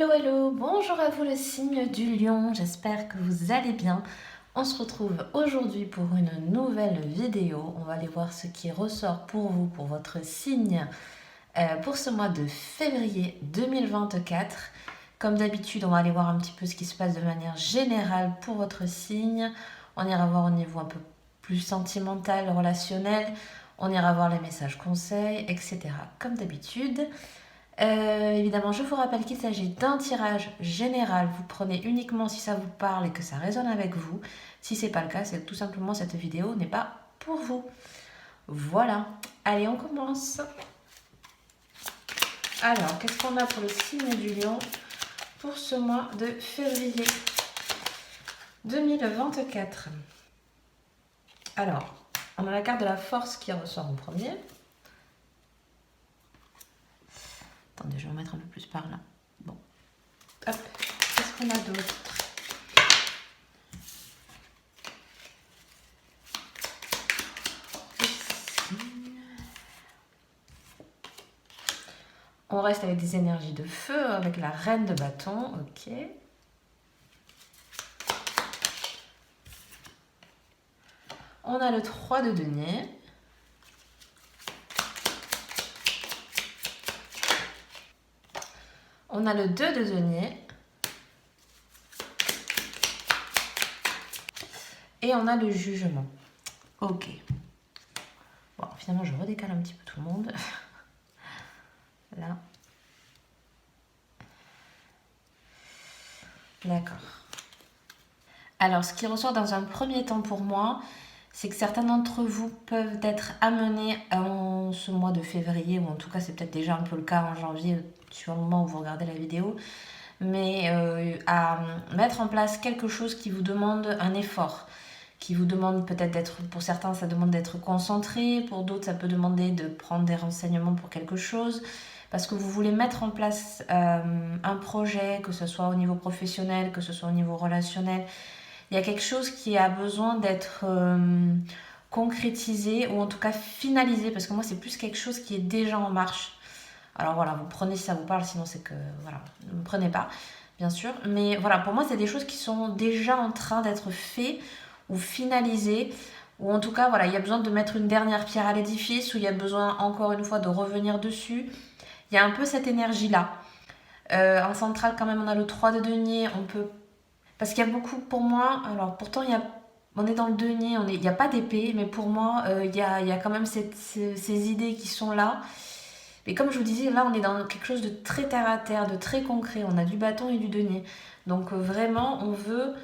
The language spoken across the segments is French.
Hello, hello, bonjour à vous le signe du lion, j'espère que vous allez bien. On se retrouve aujourd'hui pour une nouvelle vidéo. On va aller voir ce qui ressort pour vous, pour votre signe, pour ce mois de février 2024. Comme d'habitude, on va aller voir un petit peu ce qui se passe de manière générale pour votre signe. On ira voir au niveau un peu plus sentimental, relationnel. On ira voir les messages conseils, etc. Comme d'habitude. Évidemment, je vous rappelle qu'il s'agit d'un tirage général. Vous prenez uniquement si ça vous parle et que ça résonne avec vous. Si c'est pas le cas, c'est tout simplement cette vidéo n'est pas pour vous. Voilà. Allez, on commence. Alors, qu'est-ce qu'on a pour le signe du lion pour ce mois de février 2024? Alors, on a la carte de la force qui ressort en premier. Attendez, je vais en mettre un peu plus par là. Bon. Hop. Qu'est-ce qu'on a d'autre? On reste avec des énergies de feu, avec la reine de bâton. Ok. On a le 3 de denier. On a le 2 de denier. Et on a le jugement. Ok. Bon, finalement, je redécale un petit peu tout le monde. Là. D'accord. Alors, ce qui ressort dans un premier temps pour moi, c'est que certains d'entre vous peuvent être amenés en ce mois de février, ou en tout cas c'est peut-être déjà un peu le cas en janvier, sur le moment où vous regardez la vidéo, mais à mettre en place quelque chose qui vous demande un effort, qui vous demande peut-être d'être, pour certains ça demande d'être concentré, pour d'autres ça peut demander de prendre des renseignements pour quelque chose, parce que vous voulez mettre en place un projet, que ce soit au niveau professionnel, que ce soit au niveau relationnel. Il y a quelque chose qui a besoin d'être concrétisé ou en tout cas finalisé, parce que moi c'est plus quelque chose qui est déjà en marche. Alors voilà, vous prenez si ça vous parle, sinon c'est que voilà, ne me prenez pas, bien sûr. Mais voilà, pour moi c'est des choses qui sont déjà en train d'être faites ou finalisées, ou en tout cas voilà, il y a besoin de mettre une dernière pierre à l'édifice, ou il y a besoin encore une fois de revenir dessus. Il y a un peu cette énergie-là. En centrale quand même on a le 3 de denier, on peut... Parce qu'il y a beaucoup, pour moi, alors pourtant on est dans le denier, il n'y a pas d'épée, mais pour moi, il y a quand même ces idées qui sont là. Mais comme je vous disais, là, on est dans quelque chose de très terre à terre, de très concret. On a du bâton et du denier. Donc vraiment, on veut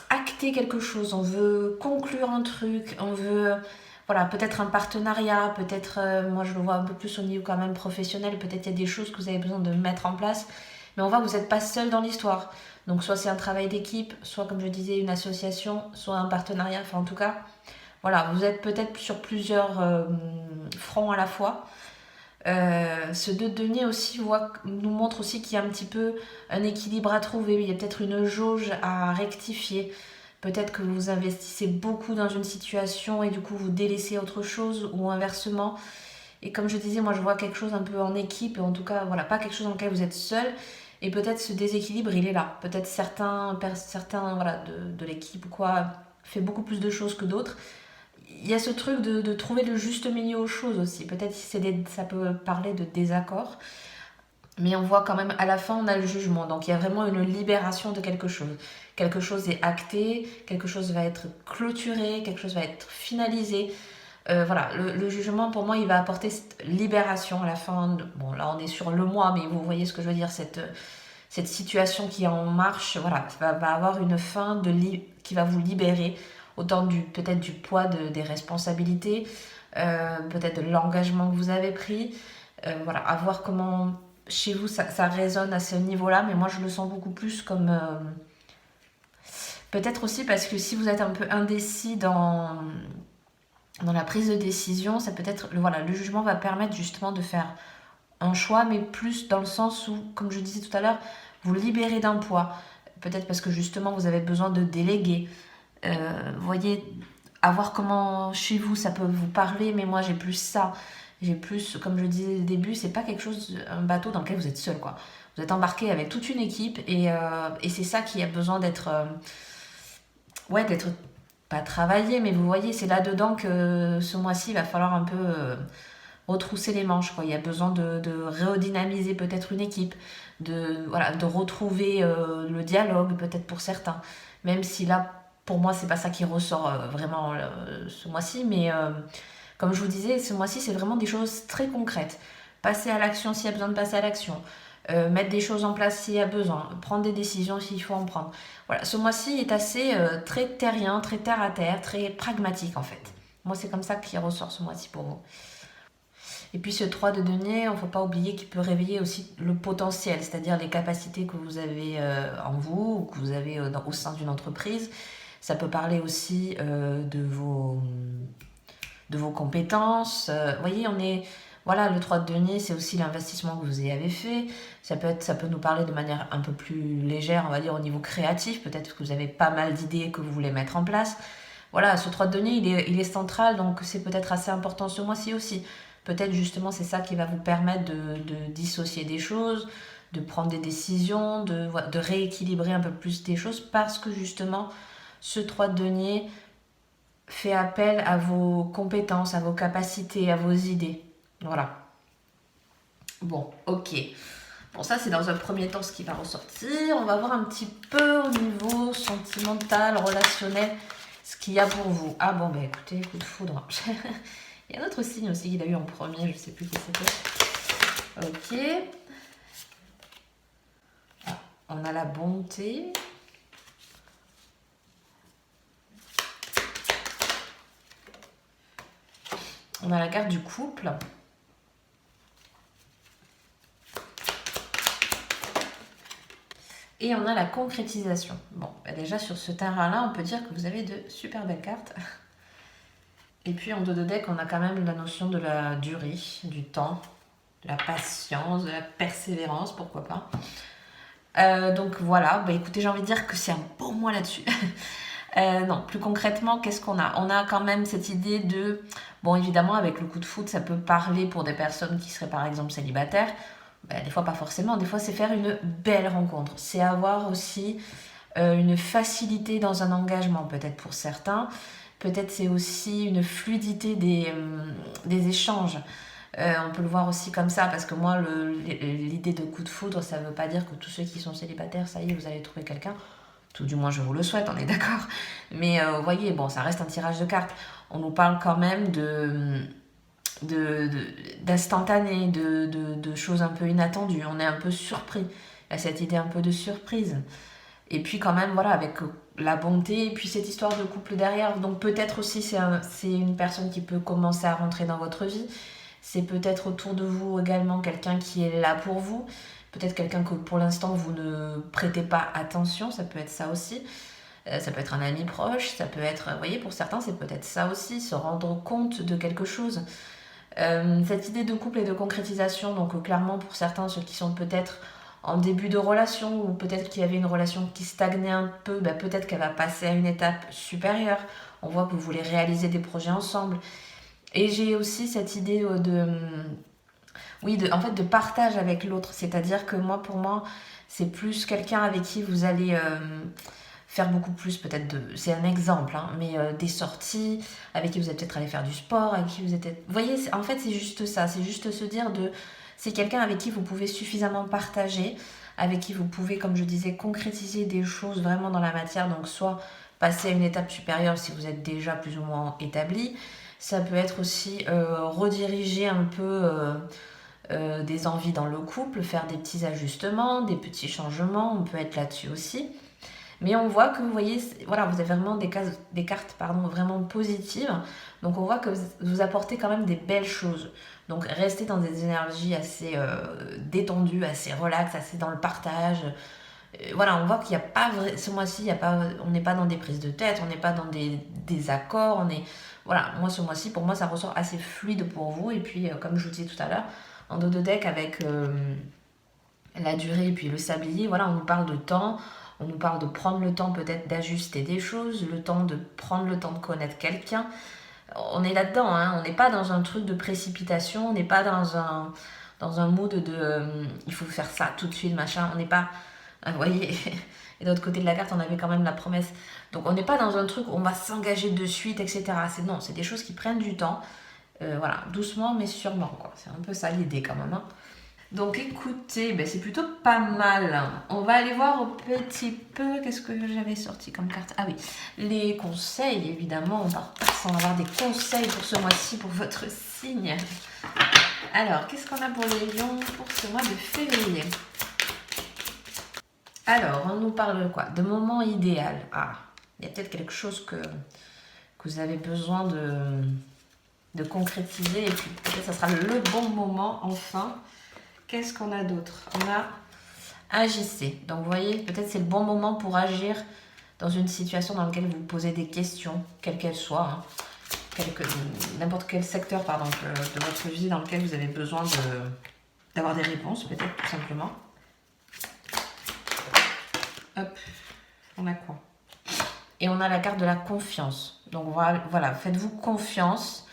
acter quelque chose, on veut conclure un truc, on veut, voilà, peut-être un partenariat, peut-être, moi je le vois un peu plus au niveau quand même professionnel, peut-être il y a des choses que vous avez besoin de mettre en place, mais on voit que vous n'êtes pas seul dans l'histoire. Donc soit c'est un travail d'équipe, soit comme je disais une association, soit un partenariat, enfin en tout cas, voilà, vous êtes peut-être sur plusieurs fronts à la fois. Ce 2 de denier aussi nous montre aussi qu'il y a un petit peu un équilibre à trouver, il y a peut-être une jauge à rectifier. Peut-être que vous investissez beaucoup dans une situation et du coup vous délaissez autre chose ou inversement. Et comme je disais, moi je vois quelque chose un peu en équipe, et en tout cas voilà, pas quelque chose dans lequel vous êtes seul. Et peut-être ce déséquilibre il est là. Peut-être certains voilà, de l'équipe ou quoi fait beaucoup plus de choses que d'autres. Il y a ce truc de trouver le juste milieu aux choses aussi. Peut-être ça peut parler de désaccord, mais on voit quand même à la fin on a le jugement. Donc il y a vraiment une libération de quelque chose. Quelque chose est acté, quelque chose va être clôturé, quelque chose va être finalisé. Voilà, le jugement pour moi il va apporter cette libération à la fin. Bon là on est sur le mois, mais vous voyez ce que je veux dire, cette situation qui est en marche, voilà, va avoir une fin qui va vous libérer, autant peut-être du poids des responsabilités, peut-être de l'engagement que vous avez pris. Voilà, à voir comment chez vous ça résonne à ce niveau-là, mais moi je le sens beaucoup plus comme... peut-être aussi parce que si vous êtes un peu indécis dans la prise de décision, ça peut être... Voilà, le jugement va permettre justement de faire un choix, mais plus dans le sens où, comme je disais tout à l'heure, vous libérez d'un poids. Peut-être parce que justement vous avez besoin de déléguer. Vous voyez, à voir comment chez vous ça peut vous parler, mais moi j'ai plus ça. J'ai plus, comme je disais au début, c'est pas quelque chose, un bateau dans lequel vous êtes seul, quoi. Vous êtes embarqué avec toute une équipe et c'est ça qui a besoin d'être... ouais, d'être pas travaillé, mais vous voyez, c'est là-dedans que ce mois-ci, il va falloir un peu retrousser les manches, quoi. Il y a besoin de redynamiser peut-être une équipe, voilà, de retrouver le dialogue peut-être pour certains. Même si là, pour moi, c'est pas ça qui ressort vraiment ce mois-ci, mais comme je vous disais, ce mois-ci, c'est vraiment des choses très concrètes. Passer à l'action s'il y a besoin de passer à l'action. Mettre des choses en place s'il y a besoin. Prendre des décisions s'il faut en prendre. Voilà, ce mois-ci est assez très terrien, très terre à terre, très pragmatique en fait. Moi, c'est comme ça qu'il ressort ce mois-ci pour vous. Et puis ce 3 de denier, il ne faut pas oublier qu'il peut réveiller aussi le potentiel, c'est-à-dire les capacités que vous avez en vous ou que vous avez au sein d'une entreprise. Ça peut parler aussi de vos compétences. Vous voyez, voilà, le 3 de denier, c'est aussi l'investissement que vous avez fait. Ça peut nous parler de manière un peu plus légère, on va dire, au niveau créatif. Peut-être que vous avez pas mal d'idées que vous voulez mettre en place. Voilà, ce 3 de denier, il est central, donc c'est peut-être assez important ce mois-ci aussi. Peut-être justement c'est ça qui va vous permettre de dissocier des choses, de prendre des décisions, de rééquilibrer un peu plus des choses parce que justement ce 3 de denier fait appel à vos compétences, à vos capacités, à vos idées. Voilà. Bon, ok. Bon, ça c'est dans un premier temps ce qui va ressortir. On va voir un petit peu au niveau sentimental, relationnel, ce qu'il y a pour vous. Ah bon, bah écoutez, coup de foudre. Il y a un autre signe aussi qu'il a eu en premier, je ne sais plus qui c'était. Ok. Ah, on a la bonté. On a la carte du couple. Et on a la concrétisation. Bon, bah déjà sur ce terrain-là, on peut dire que vous avez de super belles cartes. Et puis en dos de deck, on a quand même la notion de la durée, du temps, de la patience, de la persévérance, pourquoi pas. Donc voilà, bah écoutez, j'ai envie de dire que c'est un beau mois là-dessus. Non, plus concrètement, qu'est-ce qu'on a? On a quand même cette idée de... Bon, évidemment, avec le coup de foot, ça peut parler pour des personnes qui seraient par exemple célibataires. Ben, des fois, pas forcément. Des fois, c'est faire une belle rencontre. C'est avoir aussi une facilité dans un engagement, peut-être pour certains. Peut-être c'est aussi une fluidité des échanges. On peut le voir aussi comme ça, parce que moi, l'idée de coup de foudre, ça ne veut pas dire que tous ceux qui sont célibataires, ça y est, vous allez trouver quelqu'un. Tout du moins, je vous le souhaite, on est d'accord. Mais vous voyez, bon, ça reste un tirage de cartes. On nous parle quand même d'instantané, de choses un peu inattendues. On est un peu surpris. Il y a cette idée un peu de surprise. Et puis quand même, voilà, avec la bonté, et puis cette histoire de couple derrière. Donc peut-être aussi c'est une personne qui peut commencer à rentrer dans votre vie. C'est peut-être autour de vous également quelqu'un qui est là pour vous. Peut-être quelqu'un que pour l'instant vous ne prêtez pas attention, ça peut être ça aussi. Ça peut être un ami proche, ça peut être, vous voyez, pour certains c'est peut-être ça aussi, se rendre compte de quelque chose. Cette idée de couple et de concrétisation, donc clairement pour certains, ceux qui sont peut-être en début de relation ou peut-être qu'il y avait une relation qui stagnait un peu, bah peut-être qu'elle va passer à une étape supérieure. On voit que vous voulez réaliser des projets ensemble. Et j'ai aussi cette idée en fait, de partage avec l'autre. C'est-à-dire que moi, pour moi, c'est plus quelqu'un avec qui vous allez faire beaucoup plus, peut-être c'est un exemple, hein, mais des sorties, avec qui vous êtes peut-être allé faire du sport, avec qui vous êtes... Vous voyez, en fait, c'est juste ça. C'est juste se dire c'est quelqu'un avec qui vous pouvez suffisamment partager, avec qui vous pouvez, comme je disais, concrétiser des choses vraiment dans la matière. Donc, soit passer à une étape supérieure si vous êtes déjà plus ou moins établi. Ça peut être aussi rediriger un peu des envies dans le couple, faire des petits ajustements, des petits changements, on peut être là-dessus aussi. Mais on voit que vous voyez, voilà, vous avez vraiment des cartes vraiment positives. Donc on voit que vous apportez quand même des belles choses. Donc restez dans des énergies assez détendues, assez relax, assez dans le partage. Voilà, on voit qu'il n'y a pas ce mois-ci, on n'est pas dans des prises de tête, on n'est pas dans des accords. Voilà, moi ce mois-ci, pour moi, ça ressort assez fluide pour vous. Et puis, comme je vous disais tout à l'heure, en dos de deck avec la durée et puis le sablier, voilà, on nous parle de temps. On nous parle de prendre le temps peut-être d'ajuster des choses, le temps de prendre le temps de connaître quelqu'un. On est là-dedans, hein. On n'est pas dans un truc de précipitation, on n'est pas dans dans un mood de il faut faire ça tout de suite, machin. On n'est pas, vous voyez, et de l'autre côté de la carte, on avait quand même la promesse. Donc on n'est pas dans un truc où on va s'engager de suite, etc. Non, c'est des choses qui prennent du temps. Voilà, doucement mais sûrement, quoi. C'est un peu ça l'idée quand même. Hein. Donc écoutez, ben, c'est plutôt pas mal. On va aller voir un petit peu, qu'est-ce que j'avais sorti comme carte? Ah oui, les conseils, évidemment, on part pas sans avoir des conseils pour ce mois-ci, pour votre signe. Alors, qu'est-ce qu'on a pour les lions pour ce mois de février? Alors, on nous parle de quoi? De moment idéal. Ah, il y a peut-être quelque chose que vous avez besoin de concrétiser, et puis peut-être ça sera le bon moment, enfin. Qu'est-ce qu'on a d'autre? On a agissez. Donc, vous voyez, peut-être c'est le bon moment pour agir dans une situation dans laquelle vous vous posez des questions, quelles qu'elles soient. Hein. N'importe quel secteur pardon, de votre vie dans lequel vous avez besoin d'avoir des réponses, peut-être, tout simplement. Hop, on a quoi? Et on a la carte de la confiance. Donc, voilà, faites-vous confiance.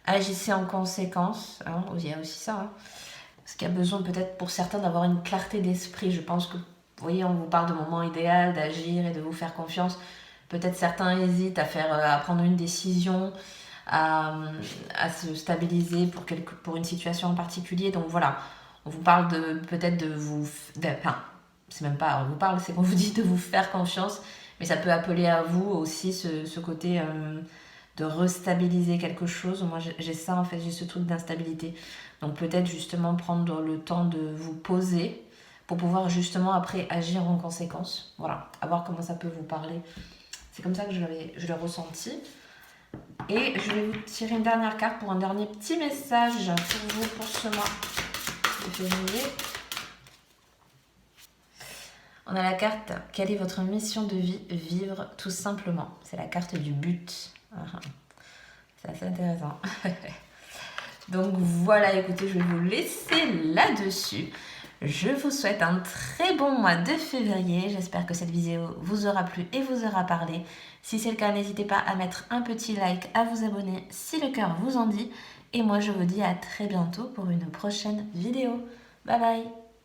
Agissez en conséquence. Hein, il y a aussi ça. Hein. Parce qu'il y a besoin peut-être pour certains d'avoir une clarté d'esprit. Je pense que, vous voyez, on vous parle de moment idéal, d'agir et de vous faire confiance. Peut-être certains hésitent à prendre une décision, à se stabiliser pour une situation en particulier. Donc voilà, on vous parle peut-être de vous... Enfin, c'est même pas on vous parle, c'est qu'on vous dit de vous faire confiance. Mais ça peut appeler à vous aussi ce côté... de restabiliser quelque chose. Moi, j'ai ça, en fait, j'ai ce truc d'instabilité. Donc, peut-être justement prendre le temps de vous poser pour pouvoir justement après agir en conséquence. Voilà, à voir comment ça peut vous parler. C'est comme ça que je l'ai ressenti. Et je vais vous tirer une dernière carte pour un dernier petit message pour vous pour ce mois de février. On a la carte « Quelle est votre mission de vie? Vivre tout simplement ». C'est la carte du but. C'est assez intéressant. Donc voilà, écoutez, je vais vous laisser là-dessus. Je vous souhaite un très bon mois de février. J'espère que cette vidéo vous aura plu et vous aura parlé. Si c'est le cas, n'hésitez pas à mettre un petit like, à vous abonner si le cœur vous en dit. Et moi, je vous dis à très bientôt pour une prochaine vidéo. Bye bye!